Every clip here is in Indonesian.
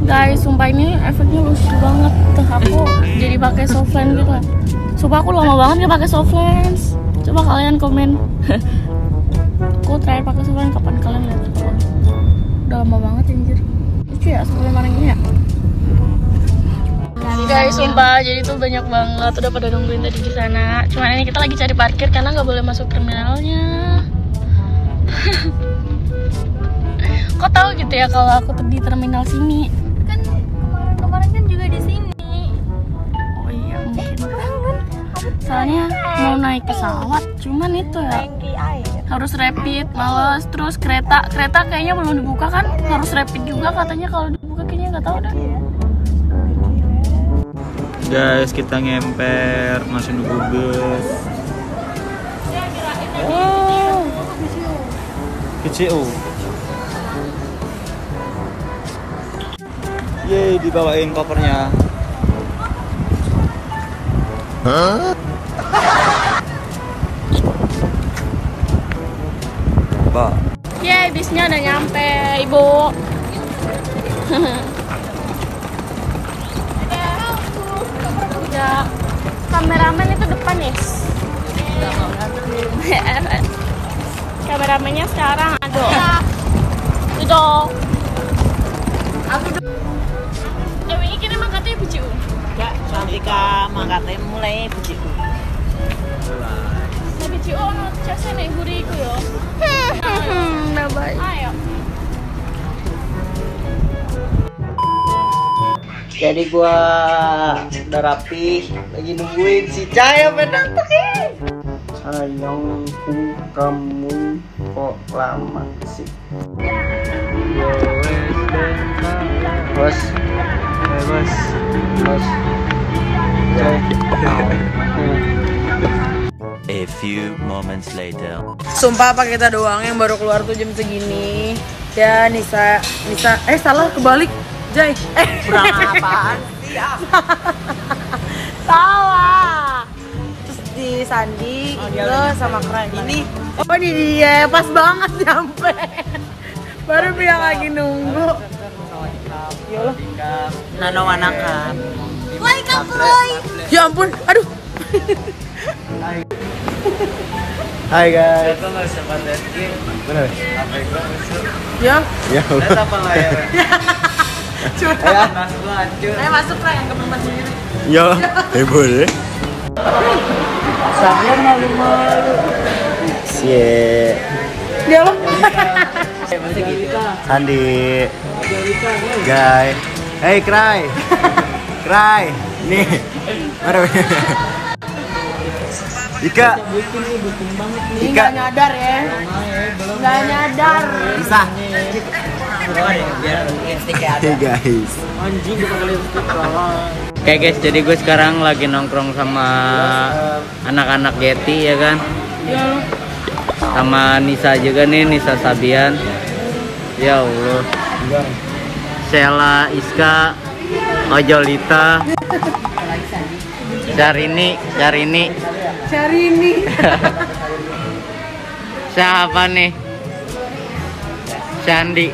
Guys, sumpah ini efeknya lucu banget. Tuh aku jadi pakai softland gitu lah. Sumpah aku lama banget gak pakai softland. Coba kalian komen. Aku terakhir pakai softland kapan kalian lihat? Udah lama banget anjir. Lucu ya softland kemarin ini ya. Guys, sumpah jadi tuh banyak banget udah pada nungguin tadi di sana. Cuman ini kita lagi cari parkir karena nggak boleh masuk terminalnya. Kok tahu gitu ya kalau aku di terminal sini? Kan kemarin kan juga di sini. Oh iya mungkin. Soalnya mau naik pesawat, cuman itu ya harus rapid, males. Terus kereta kayaknya belum dibuka kan? Harus rapid juga katanya, kalau dibuka kayaknya nggak tahu dah. Guys, kita ngemper masih nunggu bus. Oh, KCO. Yeay, dibawain kopernya. Hah? Pak. yeay, bisnya udah nyampe, Ibu. Ya, kameramen itu depan ya. Kameramennya sekarang aduh. Itu. Aku ini kini mangkatnya biji. Ya, ketika mangkatnya mulai biji. Nah biji ono cese nih guriku yo. Nah baik. Ayo. Jadi gua udah rapi, lagi nungguin si Cahaya datang. Sayangku, kamu kok lama sih? Bos, bos. A few moments later. Sumpah apa kita doang yang baru keluar tuh jam segini. Ya Nisa, salah kebalik. Jai, Kurang apaan sih? salah. Terus di Sandi, itu sama Keren ini. Oh di dia, pas banget nyampe. Baru bilang lagi nunggu. Ya Allah. Nano Wanaka. Ya ampun, aduh. Hai guys. Bener. Ya. Ya. Apa layar? Curhat. Hancur. Ayo masuk lah yang keempat sendiri. Ya, boleh. Saya malu-malu. Sie. Dia loh. Masih gini kah? Sandi. Guy. Hey, Cry. Cry. Nih. Aduh. Ika. Ini nggak nyadar ya. Nggak nyadar. Bisa. Hey guys. Oke guys, jadi gue sekarang lagi nongkrong sama anak-anak Getty ya kan. Sama Nisa juga nih, Nisa Sabian. Ya Allah. Sheila, Iska, Ojolita, Syahrini. Siapa nih? Sandi.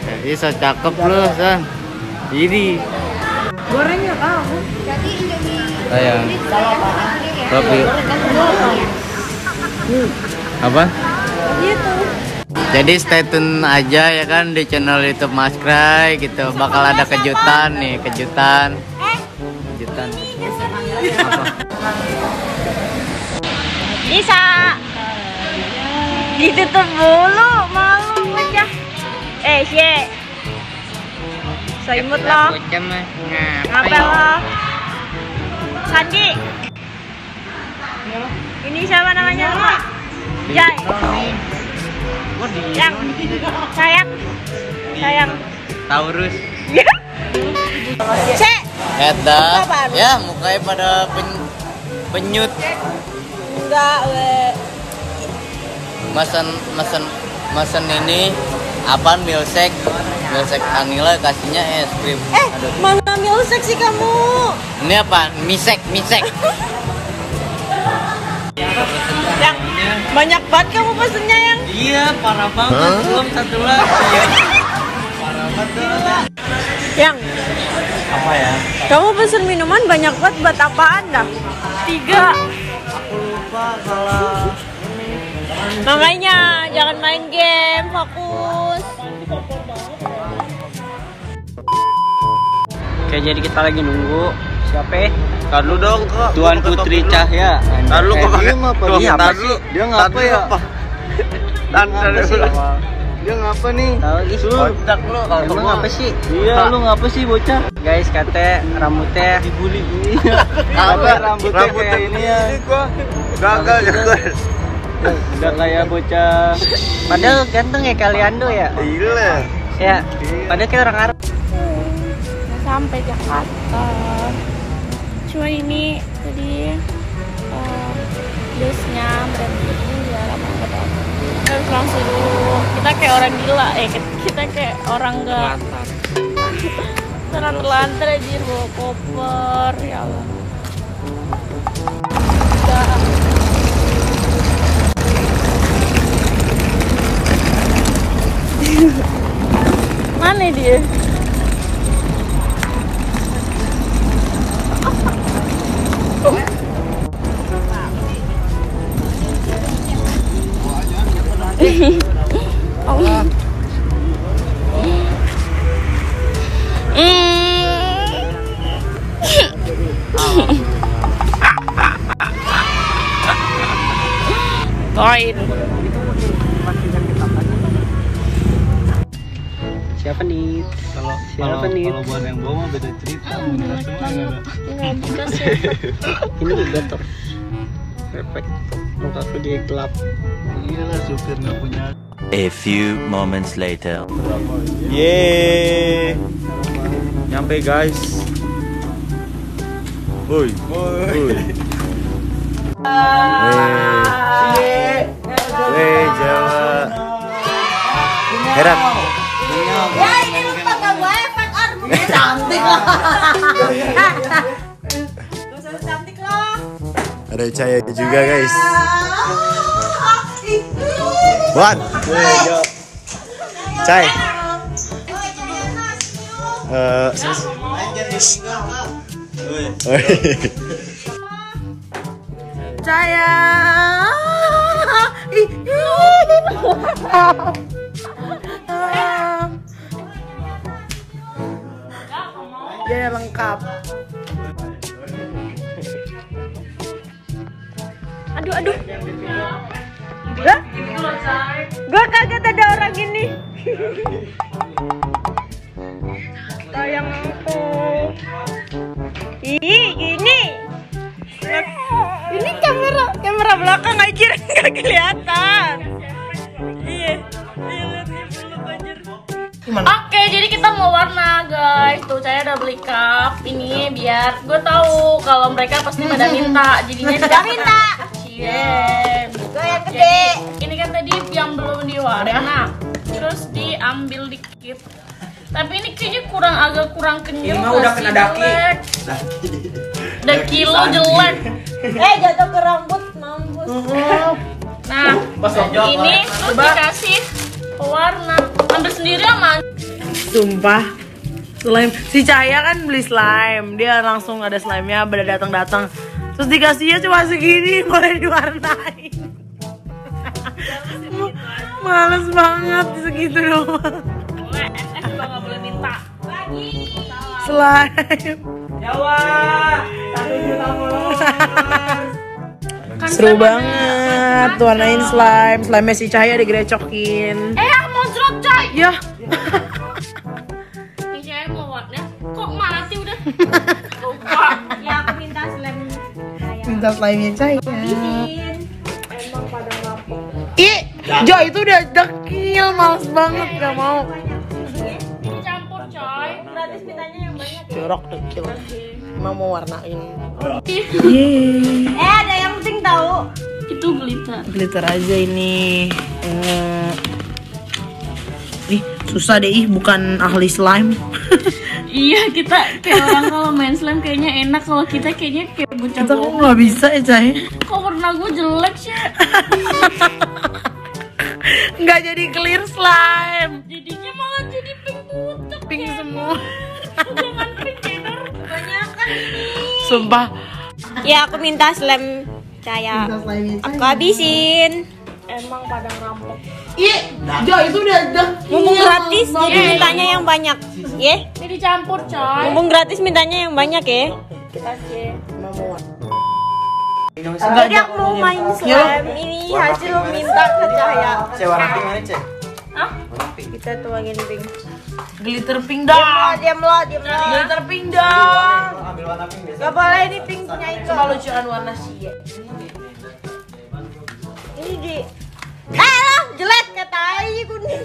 Jadi so cakep lu, San. Ini Gorengnya tahu. saya Robi. Apa? Jadi stay tune aja ya kan di channel YouTube Mas Cry gitu. Bakal ada kejutan nih, kejutan. Apa? Bisa. Ditutup dulu, malu aja. Ye. Seimut lo. Ngapel lo. Sandi. Ini siapa namanya lo? Jai. Yang sayang. Taurus. Cek. Eta. Ya, mukanya pada penyut. Enggak, Mesen ini apaan milkshake vanilla kasihnya es krim. Aduh. Mana milkshake sih kamu? Ini apa? Misek. Yang banyak banget kamu pesennya yang. Iya, parah banget. Belum satu lagi. Parah banget. Yang Apa ya? kamu pesen minuman banyak banget buat apaan dah? 3. Aku lupa kalau Makanya jangan main game, fokus. Oke, jadi kita lagi nunggu siapa? Tahu dong kok. Tuan Putri Cahya. Tahu kok pakai Dia ngapa? Dia apa sih? Dia ngapa ya? Ngapa sih? Dia ngapa nih? Tahu ih. Kocak lu kalau Emang apa sih? Iya. Lu ngapa sih bocah? Guys, kata rambutnya dibully. Apa Rambutnya kayak ini ya. Gua gagal ya. Udah kayak bocah. Padahal ganteng ya kalian tuh ya. Gila. Ya. Padahal kayak orang Arab. Sampai Jakarta. Cuma ini tadi busnya berhenti ya lama banget. Kita langsung dulu. Kita kayak orang gila kita kayak orang enggak terlantar aja bawa koper ya Allah. Mana dia? Koin. Siapa nih? Siapa nih? Kalau buat yang bawa beda cerita. Ini udah tuh. Perfect. Muka aku dia gelap. Iya lah, supir nggak punya. A few moments later. Yeay. Nyampe guys. Woi. Weh, Jawa. Heran. Ya ini lu pakai gue efek armnya cantik loh. Cantik loh. Ada Cahaya juga guys. Buat. Chay. Cahaya. Dia lengkap. Aduh. Lah? Gua kaget ada orang gini. Sayang aku. Ih, gini. Ini kamera belakang aja nggak kelihatan. Iya, lihat nih belum anjir. Oke, jadi kita mau warna guys. Tuh saya udah beli cup ini biar gue tahu kalau mereka pasti pada minta. Jadinya tidak minta. Cie. Gue yang gede. Ini kan tadi yang belum diwarna, terus diambil dikit. Tapi ini kayaknya agak kurang kenyal. Ini mah udah kena daki. Udah kilo jelek. Jatuh ke rambut mampus. Nah, ini terus dikasih pewarna. Ambil sendiri aman. Sumpah. Slime. Si Cahaya kan beli slime. Dia langsung ada slime-nya pada datang-datang. Terus dikasihnya cuma segini, boleh diwarnain. Males banget segitu doang. Boleh, SS juga nggak boleh minta. Lagi. Slime. Jawa. Kan Seru slime banget warnain slime. Slime-nya si Cahaya digerecokin. mau jerot coy. Ya. Ini saya mau warna. Kok mati udah? Lupa. Ya aku minta slime. Minta slime-nya Cahaya. Ih, Jo itu udah dekil, males banget, gak mau. Dicampur coy. Gratis mintanya yang banyak. Jorok dekil. Emang mau warnain. Ada yang penting tahu. Itu glitter. Glitter aja ini. Ih, susah deh, bukan ahli slime. Iya, kita kayak orang kalau main slime kayaknya enak, kalau kita kayaknya kayak bocah Kita kok bohong. nggak bisa ya, Cahaya? Kok warna gue jelek sih? Nggak jadi clear slime. Jadinya malah jadi pink pucuk. Sumpah. Ya aku minta slime Caya. Aku habisin. Emang pada ngerampok. Iya, Jo itu udah Mumpung gratis jadi mintanya yang banyak. Ya. Ini dicampur coy. Mumpung gratis mintanya yang banyak ya. Kasih. Jadi aku mau main slime ini hasil minta ke Cahaya. Cek warna pink mana cek? Kita tuangin pink. glitter pink dong. Diam lo. Glitter pink dong. Ambil warna pink biasa. Gak boleh ini pink punya itu. Coba lucuan warna sia. Ini di. Lah, jelek kata aja kuning.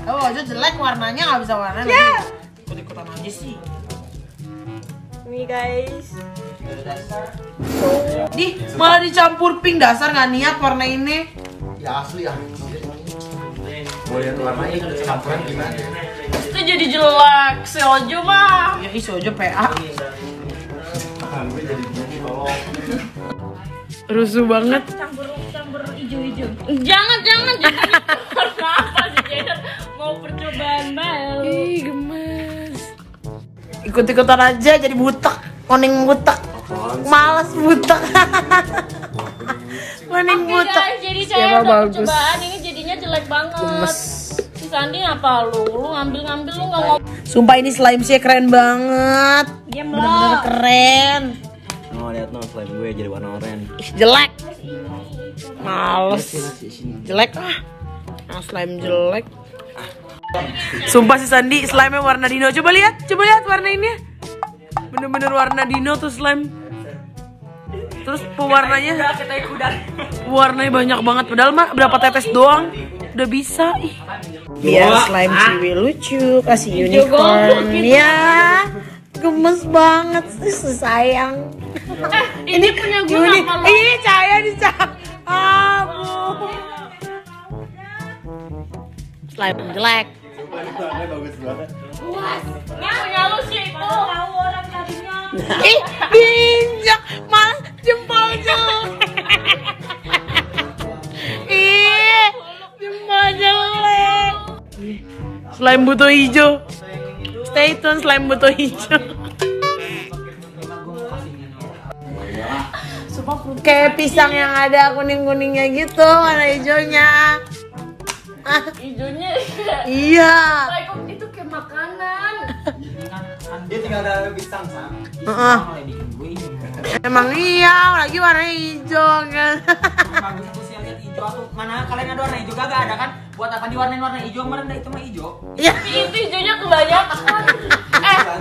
Oh, aja jelek warnanya nggak bisa warna. Ya. Ikut-ikutan aja sih. Nih guys. Di malah dicampur pink, dasar nggak niat warna ini. Ya asli ya. Mau lihat warnanya campuran gimana? Itu jadi jelek. Si Ojo mah. Ya iso aja PA. Gue jadi begini kalau Rusuh banget. Campur hijau-hijau. Jangan jadi warna apa sih Jenner? Mau percobaan baru. Ih, gemes. Ikut-ikutan aja jadi butek. Kuning butek. Males butek. Kuning Oke butek. guys, jadi saya Ya, udah bagus. percobaan ini jadinya jelek banget. Gemes. Si Sandi apa lu? Lu ngambil lu nggak ngomong. Sumpah ini slime sih keren banget. Diam Bener-bener lo. keren. no lihat no slime gue jadi warna oranye. Ih, jelek. Males. Jelek ah. Nah, slime jelek. Sumpah si Sandi slime-nya warna dino. Coba lihat warna ini. Bener-bener warna dino tuh slime. Terus pewarnanya warnanya banyak banget. Padahal mah berapa tetes doang udah bisa. Ih. Biar slime Ciwi lucu, kasih unicorn ya. Gemes banget, sayang. Ini punya gue nama lo. Ini Cahaya dicap. Abu. Slime jelek. Bagus banget. Yang punya lu sih itu. Tahu orang tadinya. Ih, diinjak malah jempol jelek. Ih, jempol jelek. Slime buto hijau. Stay tune slime buto hijau. Kayak pisang yang ada kuning-kuningnya gitu, warna hijaunya. Hijaunya. Iya. Itu kayak makanan. Dia tinggal ada pisang sama. Heeh. Emang iya, lagi warna hijau kan. Bagus tuh sih lihat hijau tuh. Mana kalian ada warna hijau kagak ada kan? Buat apa diwarnain warna hijau? Kemarin itu mah hijau. Iya. Tapi itu hijaunya kebanyakan.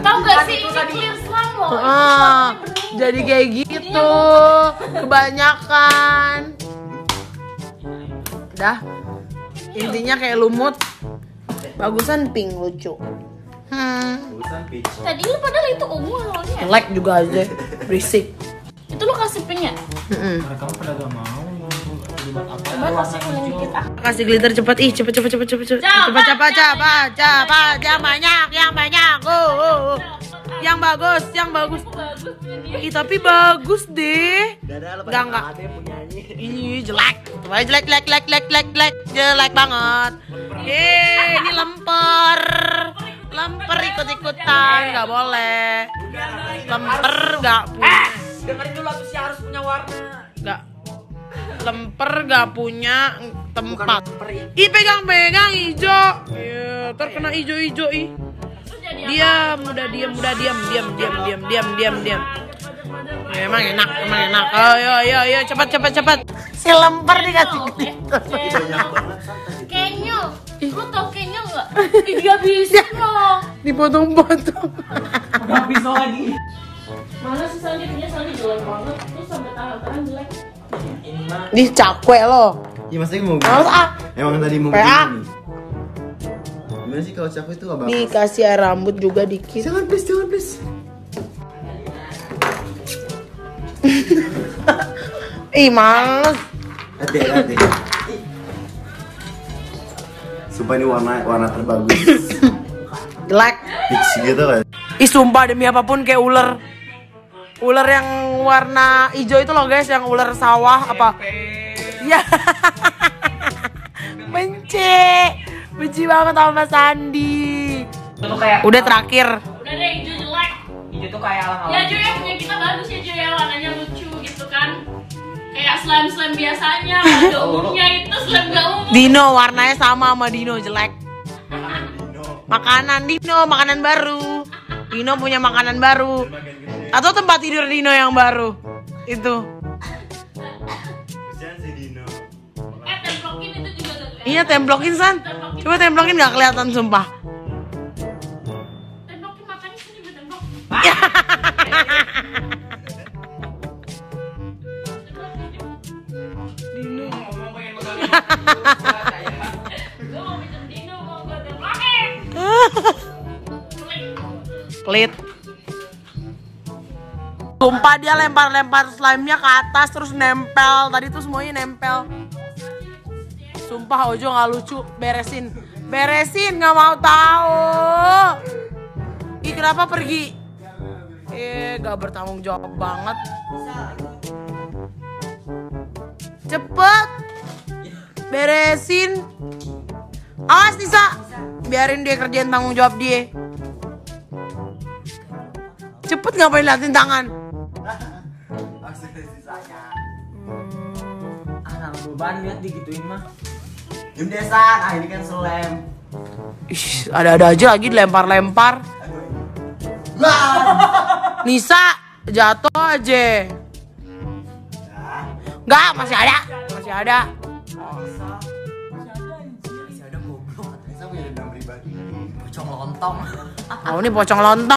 Tau gak sih ini clear slime loh. Heeh. Jadi kayak gitu. Kebanyakan. Dah. Intinya kayak lumut. Bagusan pink lucu. Bagusan pink. Tadi lu padahal itu ungu awalnya. Like juga aja. Berisik. Itu lu kasih pink ya? Kamu pada gak mau. Coba kasih kuning dikit ah. Kasih glitter cepet. Ih, cepet. Cepet. Yang banyak. Yang bagus. Bagus ini. Ih, tapi bagus deh. Enggak. Ih, jelek. Jelek banget. Ini lemper ikut-ikutan, nggak boleh. Lemper nggak punya. Dengerin dulu tuh sih harus punya warna. Nggak. Lemper nggak punya tempat. Ih, pegang hijau. Iya, terkena hijau ih. Diam. Ya, emang enak. Ayo, cepat. Si lemper dikasih gitu. Kenyo. Lu tau kenyo nggak? Dia bisa loh. Dipotong-potong. Udah habis lagi. Mana sih Sandi punya Sandi jelek banget. Terus sampai tangan jelek. Di cakwe lo. Iya maksudnya mau Males ah. Emang tadi mau PA. begini. Gimana sih kalau cakwe itu abang? Dikasih air rambut juga dikit. Jangan please. Ih, males. Hati. Sumpah ini warna terbagus. Jelek. Fix gitu kan. Ih, sumpah demi apapun kayak ular. Ular yang warna hijau itu loh guys, yang ular sawah apa? Ya. Benci banget sama Sandi. Udah terakhir. Udah deh hijau jelek. Hijau tuh kayak alang-alang. Ya Joy, punya kita bagus ya Joy, warnanya lucu gitu kan. Kayak slime biasanya, pada umumnya itu slime gak umum. Dino warnanya sama Dino, jelek. Makanan Dino, makanan baru. Dino punya makanan baru. Atau tempat tidur Dino yang baru. Itu. Templokin itu juga gak kelihatan. Iya, templokin San. Coba templokin gak kelihatan sumpah. Templokin makanya itu juga templok. Ngomong pengen modalin. Gue mau pinjam Dino, mau gue templokin. Pelit. Sumpah dia lempar-lempar slime-nya ke atas terus nempel. Tadi tuh semuanya nempel. Sumpah Ojo gak lucu. Beresin. Beresin, gak mau tahu. Ih, kenapa pergi? Gak bertanggung jawab banget. Cepet. Beresin. Awas Nisa. Biarin dia kerjain tanggung jawab dia. Cepet ngapain liatin tangan? Anak beban lihat digituin mah. Diem desan, ini kan selem. Ih, ada-ada aja lagi dilempar-lempar. Nisa jatuh aja. Enggak, masih ada. Masih ada. Masih ada goblok, katanya punya dendam pribadi. Pocong lontong. Oh, ini pocong lontong.